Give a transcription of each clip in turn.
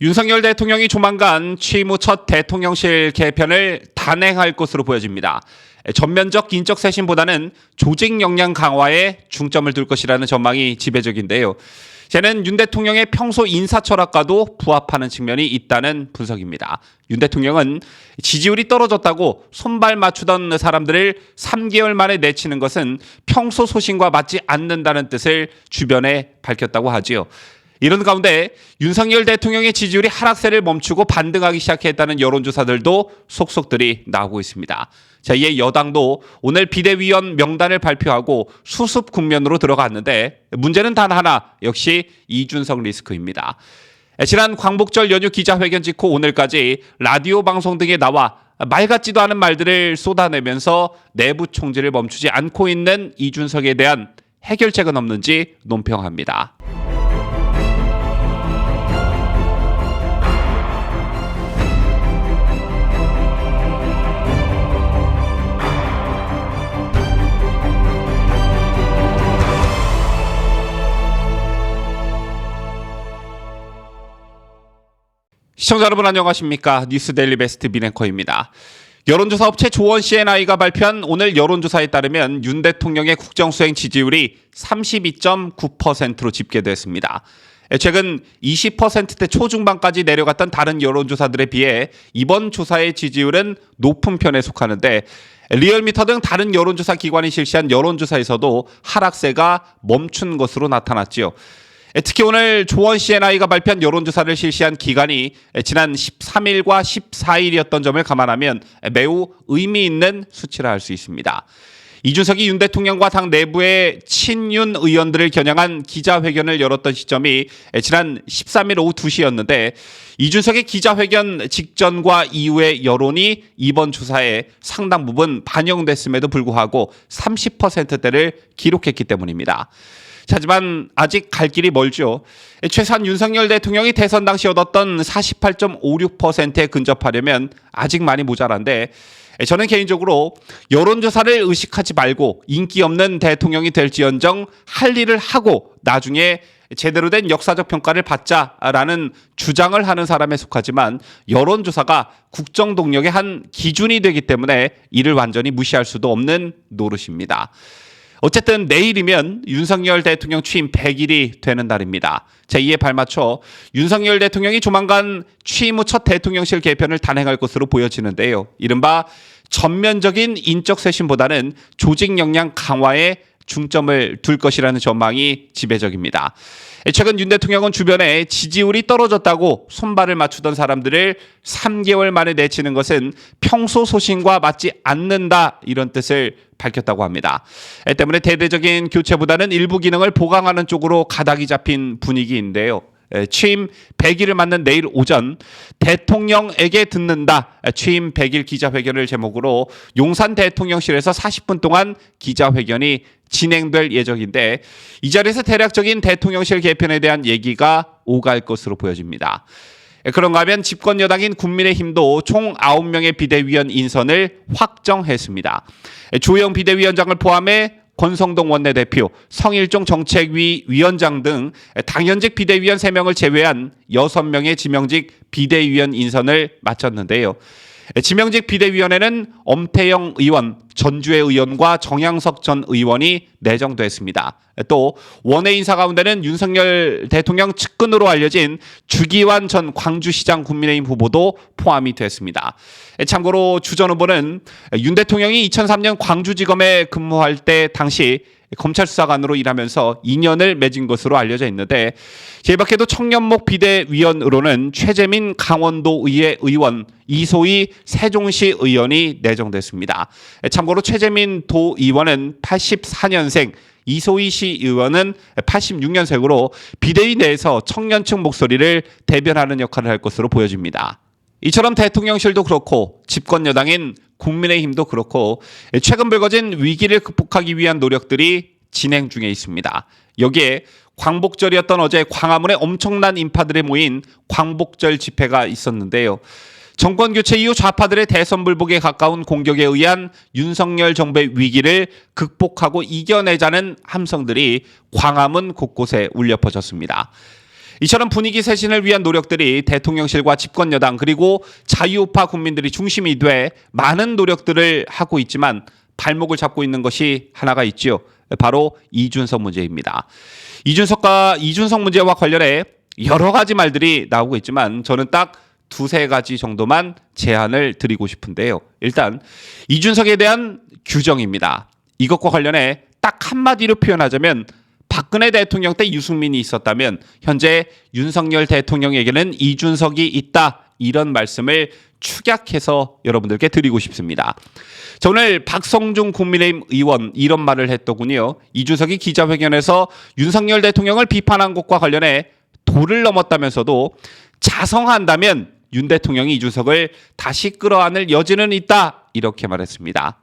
윤석열 대통령이 조만간 취임 후 첫 대통령실 개편을 단행할 것으로 보여집니다. 전면적 인적 쇄신보다는 조직 역량 강화에 중점을 둘 것이라는 전망이 지배적인데요. 저는 윤 대통령의 평소 인사 철학과도 부합하는 측면이 있다는 분석입니다. 윤 대통령은 지지율이 떨어졌다고 손발 맞추던 사람들을 3개월 만에 내치는 것은 평소 소신과 맞지 않는다는 뜻을 주변에 밝혔다고 하지요. 이런 가운데 윤석열 대통령의 지지율이 하락세를 멈추고 반등하기 시작했다는 여론조사들도 속속들이 나오고 있습니다. 자, 이에 여당도 오늘 비대위원 명단을 발표하고 수습 국면으로 들어갔는데 문제는 단 하나, 역시 이준석 리스크입니다. 지난 광복절 연휴 기자회견 직후 오늘까지 라디오 방송 등에 나와 말 같지도 않은 말들을 쏟아내면서 내부 총질을 멈추지 않고 있는 이준석에 대한 해결책은 없는지 논평합니다. 시청자 여러분 안녕하십니까? 뉴스데일리 베스트 민앵커입니다. 여론조사 업체 조원 C&I가 발표한 오늘 여론조사에 따르면 윤 대통령의 국정수행 지지율이 32.9%로 집계됐습니다. 최근 20%대 초중반까지 내려갔던 다른 여론조사들에 비해 이번 조사의 지지율은 높은 편에 속하는데 리얼미터 등 다른 여론조사 기관이 실시한 여론조사에서도 하락세가 멈춘 것으로 나타났지요. 특히 오늘 조원 C&I가 발표한 여론조사를 실시한 기간이 지난 13일과 14일이었던 점을 감안하면 매우 의미 있는 수치라 할 수 있습니다. 이준석이 윤 대통령과 당 내부의 친윤 의원들을 겨냥한 기자회견을 열었던 시점이 지난 13일 오후 2시였는데 이준석의 기자회견 직전과 이후의 여론이 이번 조사에 상당 부분 반영됐음에도 불구하고 30%대를 기록했기 때문입니다. 하지만 아직 갈 길이 멀죠. 최소한 윤석열 대통령이 대선 당시 얻었던 48.56%에 근접하려면 아직 많이 모자란데 저는 개인적으로 여론조사를 의식하지 말고 인기 없는 대통령이 될지언정 할 일을 하고 나중에 제대로 된 역사적 평가를 받자라는 주장을 하는 사람에 속하지만 여론조사가 국정동력의 한 기준이 되기 때문에 이를 완전히 무시할 수도 없는 노릇입니다. 어쨌든 내일이면 윤석열 대통령 취임 100일이 되는 날입니다. 자, 이에 발맞춰 윤석열 대통령이 조만간 취임 후 첫 대통령실 개편을 단행할 것으로 보여지는데요. 이른바 전면적인 인적 쇄신보다는 조직 역량 강화에 중점을 둘 것이라는 전망이 지배적입니다. 최근 윤 대통령은 주변에 지지율이 떨어졌다고 손발을 맞추던 사람들을 3개월 만에 내치는 것은 평소 소신과 맞지 않는다, 이런 뜻을 밝혔다고 합니다. 때문에 대대적인 교체보다는 일부 기능을 보강하는 쪽으로 가닥이 잡힌 분위기인데요. 취임 100일을 맞는 내일 오전 대통령에게 듣는다 취임 100일 기자회견을 제목으로 용산 대통령실에서 40분 동안 기자회견이 진행될 예정인데 이 자리에서 대략적인 대통령실 개편에 대한 얘기가 오갈 것으로 보여집니다. 그런가 하면 집권 여당인 국민의힘도 총 9명의 비대위원 인선을 확정했습니다. 조영 비대위원장을 포함해 권성동 원내대표, 성일종 정책위 위원장 등 당연직 비대위원 3명을 제외한 6명의 지명직 비대위원 인선을 마쳤는데요. 지명직 비대위원회는 엄태영 의원, 전주의 의원과 정양석 전 의원이 내정됐습니다. 또 원외 인사 가운데는 윤석열 대통령 측근으로 알려진 주기환 전 광주시장 국민의힘 후보도 포함이 됐습니다. 참고로 주 전 후보는 윤 대통령이 2003년 광주지검에 근무할 때 당시 검찰 수사관으로 일하면서 인연을 맺은 것으로 알려져 있는데 이 밖에도 청년목 비대위원으로는 최재민 강원도의회 의원, 이소희 세종시 의원이 내정됐습니다. 참고로 최재민 도의원은 84년생, 이소희 시 의원은 86년생으로 비대위 내에서 청년층 목소리를 대변하는 역할을 할 것으로 보여집니다. 이처럼 대통령실도 그렇고 집권 여당인 국민의힘도 그렇고 최근 불거진 위기를 극복하기 위한 노력들이 진행 중에 있습니다. 여기에 광복절이었던 어제 광화문에 엄청난 인파들이 모인 광복절 집회가 있었는데요. 정권 교체 이후 좌파들의 대선 불복에 가까운 공격에 의한 윤석열 정부의 위기를 극복하고 이겨내자는 함성들이 광화문 곳곳에 울려 퍼졌습니다. 이처럼 분위기 쇄신을 위한 노력들이 대통령실과 집권여당 그리고 자유우파 국민들이 중심이 돼 많은 노력들을 하고 있지만 발목을 잡고 있는 것이 하나가 있지요. 바로 이준석 문제입니다. 이준석 문제와 관련해 여러 가지 말들이 나오고 있지만 저는 딱 두세 가지 정도만 제안을 드리고 싶은데요. 일단 이준석에 대한 규정입니다. 이것과 관련해 딱 한마디로 표현하자면 박근혜 대통령 때 유승민이 있었다면 현재 윤석열 대통령에게는 이준석이 있다. 이런 말씀을 축약해서 여러분들께 드리고 싶습니다. 자, 오늘 박성중 국민의힘 의원 이런 말을 했더군요. 이준석이 기자회견에서 윤석열 대통령을 비판한 것과 관련해 도를 넘었다면서도 자성한다면 윤 대통령이 이준석을 다시 끌어안을 여지는 있다. 이렇게 말했습니다.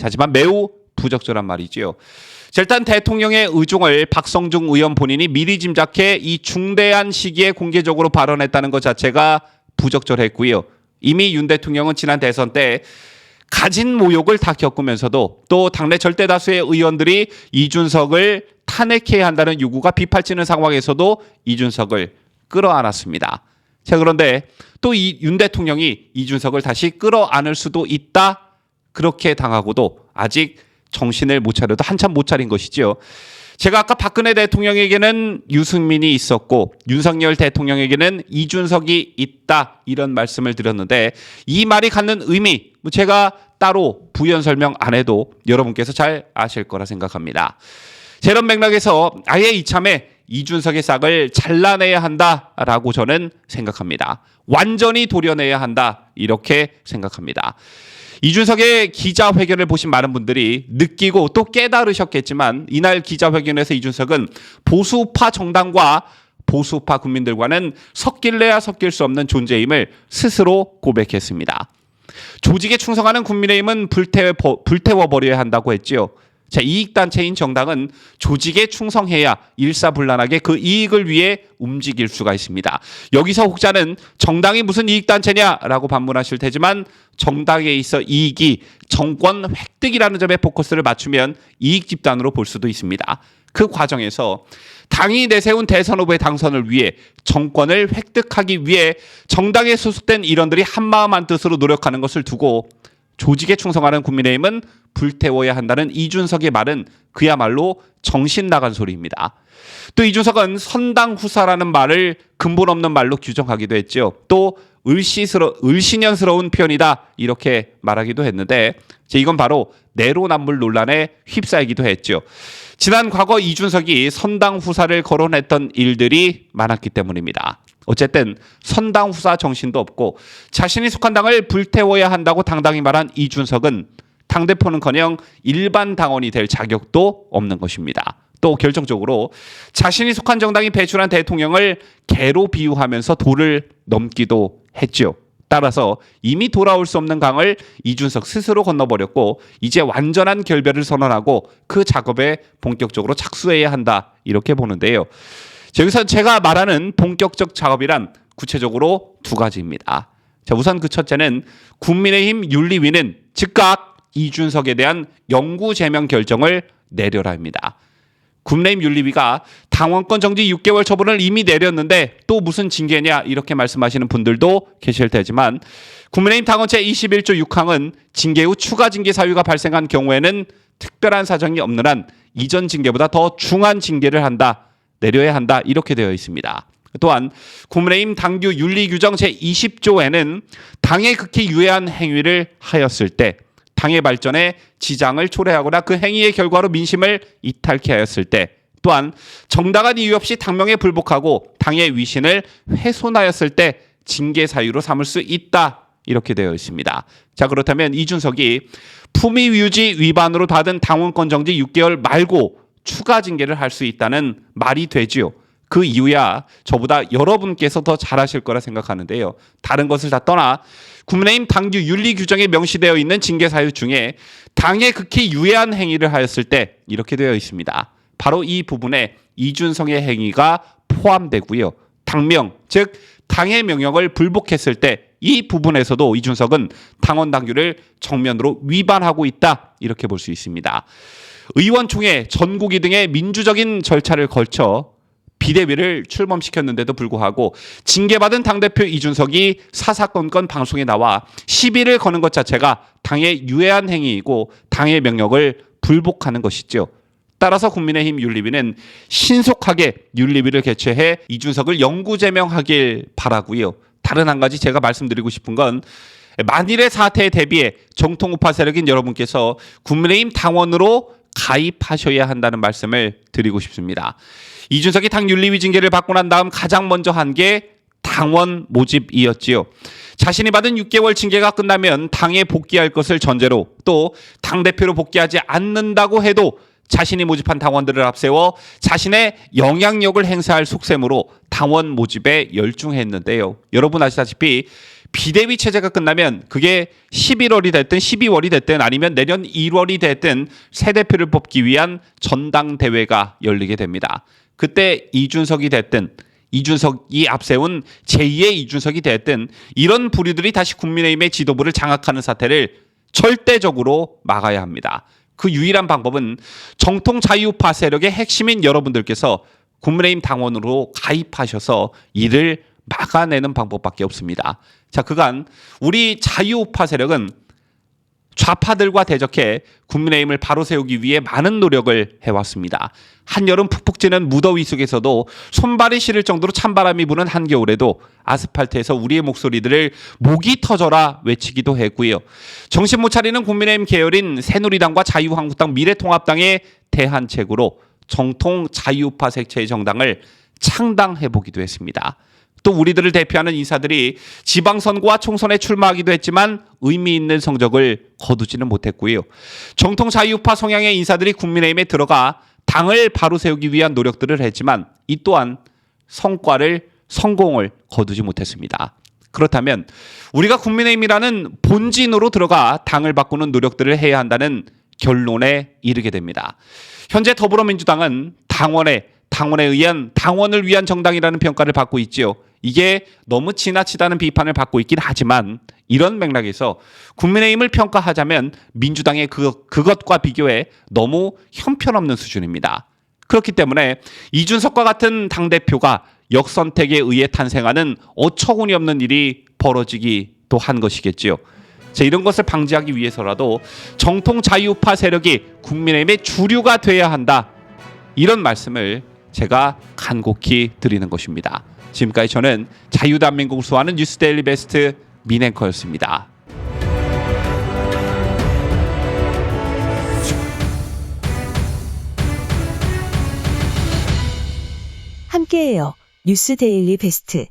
하지만 매우 부적절한 말이지요. 일단 대통령의 의중을 박성중 의원 본인이 미리 짐작해 이 중대한 시기에 공개적으로 발언했다는 것 자체가 부적절했고요. 이미 윤 대통령은 지난 대선 때 가진 모욕을 다 겪으면서도 또 당내 절대 다수의 의원들이 이준석을 탄핵해야 한다는 요구가 빗발치는 상황에서도 이준석을 끌어안았습니다. 자, 그런데 또 이 윤 대통령이 이준석을 다시 끌어안을 수도 있다. 그렇게 당하고도 아직 정신을 못 차려도 한참 못 차린 것이지요. 제가 아까 박근혜 대통령에게는 유승민이 있었고 윤석열 대통령에게는 이준석이 있다 이런 말씀을 드렸는데 이 말이 갖는 의미 제가 따로 부연 설명 안 해도 여러분께서 잘 아실 거라 생각합니다. 이런 맥락에서 아예 이참에 이준석의 싹을 잘라내야 한다라고 저는 생각합니다. 완전히 도려내야 한다 이렇게 생각합니다. 이준석의 기자회견을 보신 많은 분들이 느끼고 또 깨달으셨겠지만 이날 기자회견에서 이준석은 보수파 정당과 보수파 국민들과는 섞일래야 섞일 수 없는 존재임을 스스로 고백했습니다. 조직에 충성하는 국민의힘은 불태워버려야 한다고 했지요. 자, 이익단체인 정당은 조직에 충성해야 일사불란하게 그 이익을 위해 움직일 수가 있습니다. 여기서 혹자는 정당이 무슨 이익단체냐라고 반문하실 테지만 정당에 있어 이익이 정권 획득이라는 점에 포커스를 맞추면 이익 집단으로 볼 수도 있습니다. 그 과정에서 당이 내세운 대선 후보의 당선을 위해 정권을 획득하기 위해 정당에 소속된 일원들이 한마음 한뜻으로 노력하는 것을 두고 조직에 충성하는 국민의힘은 불태워야 한다는 이준석의 말은 그야말로 정신 나간 소리입니다. 또 이준석은 선당 후사라는 말을 근본 없는 말로 규정하기도 했죠. 또 을씨년스러운 표현이다 이렇게 말하기도 했는데 이건 바로 내로남불 논란에 휩싸이기도 했죠. 지난 과거 이준석이 선당 후사를 거론했던 일들이 많았기 때문입니다. 어쨌든 선당 후사 정신도 없고 자신이 속한 당을 불태워야 한다고 당당히 말한 이준석은 당대표는커녕 일반 당원이 될 자격도 없는 것입니다. 또 결정적으로 자신이 속한 정당이 배출한 대통령을 개로 비유하면서 도를 넘기도 했죠. 따라서 이미 돌아올 수 없는 강을 이준석 스스로 건너버렸고 이제 완전한 결별을 선언하고 그 작업에 본격적으로 착수해야 한다 이렇게 보는데요. 여기서 제가 말하는 본격적 작업이란 구체적으로 두 가지입니다. 자, 우선 그 첫째는 국민의힘 윤리위는 즉각 이준석에 대한 영구 제명 결정을 내려라 합니다. 국민의힘 윤리위가 당원권 정지 6개월 처분을 이미 내렸는데 또 무슨 징계냐 이렇게 말씀하시는 분들도 계실 테지만 국민의힘 당원 제21조 6항은 징계 후 추가 징계 사유가 발생한 경우에는 특별한 사정이 없는 한 이전 징계보다 더 중한 징계를 내려야 한다 이렇게 되어 있습니다. 또한 국민의힘 당규 윤리규정 제20조에는 당에 극히 유해한 행위를 하였을 때 당의 발전에 지장을 초래하거나 그 행위의 결과로 민심을 이탈케 하였을 때 또한 정당한 이유 없이 당명에 불복하고 당의 위신을 훼손하였을 때 징계 사유로 삼을 수 있다 이렇게 되어 있습니다. 자, 그렇다면 이준석이 품위 유지 위반으로 받은 당원권 정지 6개월 말고 추가 징계를 할 수 있다는 말이 되지요. 그 이유야 저보다 여러분께서 더 잘하실 거라 생각하는데요. 다른 것을 다 떠나 국민의힘 당규 윤리 규정에 명시되어 있는 징계 사유 중에 당에 극히 유해한 행위를 하였을 때 이렇게 되어 있습니다. 바로 이 부분에 이준석의 행위가 포함되고요. 당명, 즉 당의 명령을 불복했을 때 이 부분에서도 이준석은 당원 당규를 정면으로 위반하고 있다 이렇게 볼 수 있습니다. 의원총회, 전국위 등의 민주적인 절차를 걸쳐 비대위를 출범시켰는데도 불구하고 징계받은 당대표 이준석이 사사건건 방송에 나와 시비를 거는 것 자체가 당의 유해한 행위이고 당의 명령을 불복하는 것이죠. 따라서 국민의힘 윤리위는 신속하게 윤리위를 개최해 이준석을 영구 제명하길 바라고요. 다른 한 가지 제가 말씀드리고 싶은 건 만일의 사태에 대비해 정통 우파 세력인 여러분께서 국민의힘 당원으로 가입하셔야 한다는 말씀을 드리고 싶습니다. 이준석이 당 윤리위 징계를 받고 난 다음 가장 먼저 한 게 당원 모집이었지요. 자신이 받은 6개월 징계가 끝나면 당에 복귀할 것을 전제로 또 당대표로 복귀하지 않는다고 해도 자신이 모집한 당원들을 앞세워 자신의 영향력을 행사할 속셈으로 당원 모집에 열중했는데요. 여러분 아시다시피 비대위 체제가 끝나면 그게 11월이 됐든 12월이 됐든 아니면 내년 1월이 됐든 새 대표를 뽑기 위한 전당대회가 열리게 됩니다. 그때 이준석이 됐든 이준석이 앞세운 제2의 이준석이 됐든 이런 부류들이 다시 국민의힘의 지도부를 장악하는 사태를 절대적으로 막아야 합니다. 그 유일한 방법은 정통 자유우파 세력의 핵심인 여러분들께서 국민의힘 당원으로 가입하셔서 이를 막아내는 방법밖에 없습니다. 자, 그간 우리 자유우파 세력은 좌파들과 대적해 국민의힘을 바로 세우기 위해 많은 노력을 해왔습니다. 한여름 푹푹 찌는 무더위 속에서도 손발이 시릴 정도로 찬바람이 부는 한겨울에도 아스팔트에서 우리의 목소리들을 목이 터져라 외치기도 했고요. 정신 못 차리는 국민의힘 계열인 새누리당과 자유한국당, 미래통합당의 대한책으로 정통 자유우파 색채의 정당을 창당해보기도 했습니다. 또 우리들을 대표하는 인사들이 지방선거와 총선에 출마하기도 했지만 의미 있는 성적을 거두지는 못했고요. 정통 자유우파 성향의 인사들이 국민의힘에 들어가 당을 바로 세우기 위한 노력들을 했지만 이 또한 성공을 거두지 못했습니다. 그렇다면 우리가 국민의힘이라는 본진으로 들어가 당을 바꾸는 노력들을 해야 한다는 결론에 이르게 됩니다. 현재 더불어민주당은 당원에 의한 당원을 위한 정당이라는 평가를 받고 있지요. 이게 너무 지나치다는 비판을 받고 있긴 하지만 이런 맥락에서 국민의힘을 평가하자면 민주당의 그것과 비교해 너무 형편없는 수준입니다. 그렇기 때문에 이준석과 같은 당대표가 역선택에 의해 탄생하는 어처구니 없는 일이 벌어지기도 한 것이겠지요. 자, 이런 것을 방지하기 위해서라도 정통 자유우파 세력이 국민의힘의 주류가 돼야 한다. 이런 말씀을 제가 간곡히 드리는 것입니다. 지금까지 저는 자유대한민국을 수호하는 뉴스데일리 베스트 민앵커였습니다. 함께해요. 뉴스데일리 베스트.